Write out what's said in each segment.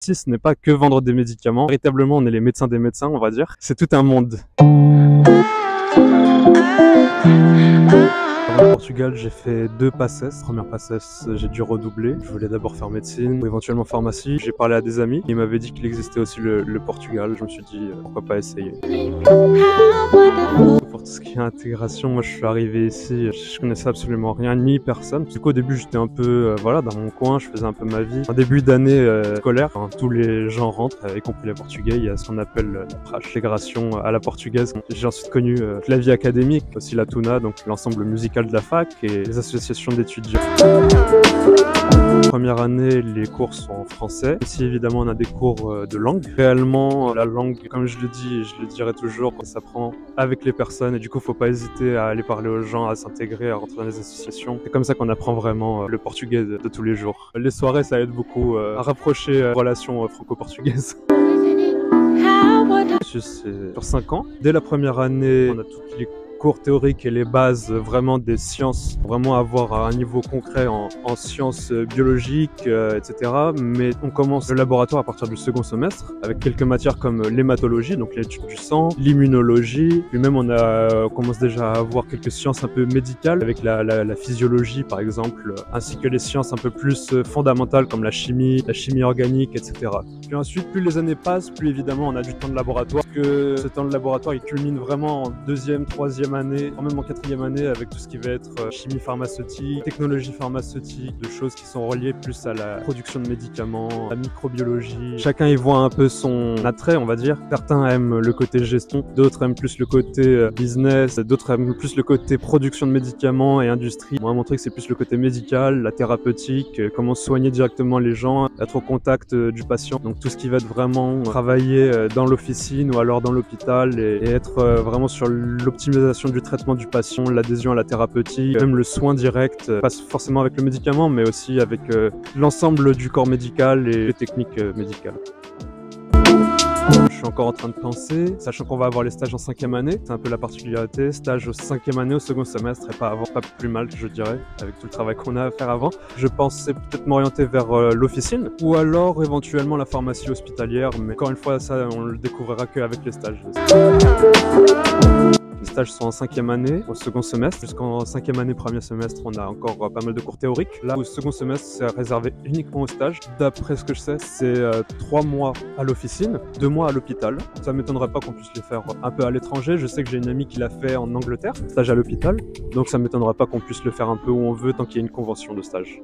Si ce n'est pas que vendre des médicaments, véritablement on est les médecins des médecins, on va dire. C'est tout un monde. Au Portugal, j'ai fait 2 PACES. Première PACES, j'ai dû redoubler. Je voulais d'abord faire médecine ou éventuellement pharmacie. J'ai parlé à des amis. Ils m'avaient dit qu'il existait aussi le Portugal. Je me suis dit pourquoi pas essayer. Pour tout ce qui est intégration, moi je suis arrivé ici, je connaissais absolument rien ni personne. Du coup au début j'étais un peu voilà, dans mon coin, je faisais un peu ma vie. En début d'année scolaire, tous les gens rentrent, y compris les Portugais. Il y a ce qu'on appelle la praxe, l'intégration à la portugaise. J'ai ensuite connu la vie académique, aussi la Tuna, donc l'ensemble musical de la fac et les associations d'étudiants. Première année, les cours sont en français. Ici, évidemment, on a des cours de langue. Réellement, la langue, comme je le dis et je le dirai toujours, ça s'apprend avec les personnes et du coup, faut pas hésiter à aller parler aux gens, à s'intégrer, à rentrer dans les associations. C'est comme ça qu'on apprend vraiment le portugais de tous les jours. Les soirées, ça aide beaucoup à rapprocher les relations franco-portugaises. C'est sur 5 ans. Dès la première année, on a toutes les cours théoriques et les bases vraiment des sciences, vraiment avoir un niveau concret en sciences biologiques, etc. Mais on commence le laboratoire à partir du second semestre avec quelques matières comme l'hématologie, donc l'étude du sang, l'immunologie, puis même on commence déjà à avoir quelques sciences un peu médicales avec la physiologie par exemple, ainsi que les sciences un peu plus fondamentales comme la chimie organique, etc. Puis ensuite, plus les années passent, plus évidemment on a du temps de laboratoire, que ce temps de laboratoire il culmine vraiment en 2e, 3e année, même en 4e année avec tout ce qui va être chimie pharmaceutique, technologie pharmaceutique, de choses qui sont reliées plus à la production de médicaments, la microbiologie. Chacun y voit un peu son attrait, on va dire. Certains aiment le côté gestion, d'autres aiment plus le côté business, d'autres aiment plus le côté production de médicaments et industrie. Moi, mon truc, c'est plus le côté médical, la thérapeutique, comment soigner directement les gens, être au contact du patient. Donc tout ce qui va être vraiment travailler dans l'officine ou alors dans l'hôpital et être vraiment sur l'optimisation du traitement du patient, l'adhésion à la thérapeutique, même le soin direct, pas forcément avec le médicament, mais aussi avec l'ensemble du corps médical et les techniques médicales. Je suis encore en train de penser, sachant qu'on va avoir les stages en 5e année, c'est un peu la particularité, stage au 5e année, au second semestre, et pas avant, pas plus mal je dirais, avec tout le travail qu'on a à faire avant. Je pensais peut-être m'orienter vers l'officine, ou alors éventuellement la pharmacie hospitalière, mais encore une fois ça on le découvrira qu'avec les stages. Les stages sont en 5e année, au second semestre. Jusqu'en 5e année, premier semestre, on a encore pas mal de cours théoriques. Là, au second semestre, c'est réservé uniquement aux stages. D'après ce que je sais, c'est 3 mois à l'officine, 2 mois à l'hôpital. Ça m'étonnerait pas qu'on puisse les faire un peu à l'étranger. Je sais que j'ai une amie qui l'a fait en Angleterre, stage à l'hôpital. Donc ça m'étonnerait pas qu'on puisse le faire un peu où on veut tant qu'il y a une convention de stage.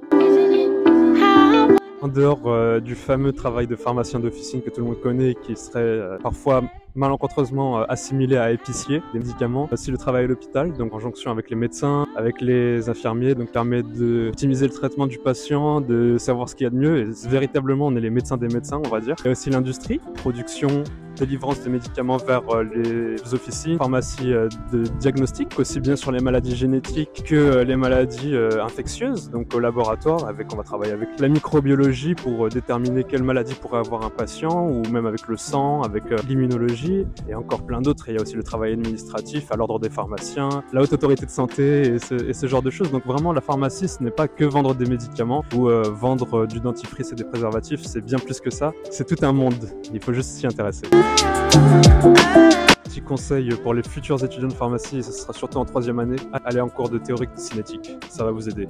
En dehors du fameux travail de pharmacien d'officine que tout le monde connaît et qui serait parfois malencontreusement assimilé à épicier des médicaments, aussi le travail à l'hôpital, donc en jonction avec les médecins, avec les infirmiers, donc permet d'optimiser le traitement du patient, de savoir ce qu'il y a de mieux, et véritablement on est les médecins des médecins on va dire. Et aussi l'industrie, production, délivrance des médicaments vers les officines, pharmacie de diagnostic, aussi bien sur les maladies génétiques que les maladies infectieuses, donc au laboratoire, on va travailler avec la microbiologie pour déterminer quelle maladie pourrait avoir un patient, ou même avec le sang, avec l'immunologie, et encore plein d'autres. Il y a aussi le travail administratif à l'ordre des pharmaciens, la haute autorité de santé et ce genre de choses. Donc vraiment la pharmacie ce n'est pas que vendre des médicaments ou vendre du dentifrice et des préservatifs, c'est bien plus que ça, c'est tout un monde, il faut juste s'y intéresser. Petit conseil pour les futurs étudiants de pharmacie, et ce sera surtout en 3e année, allez en cours de théorique cinétique, ça va vous aider.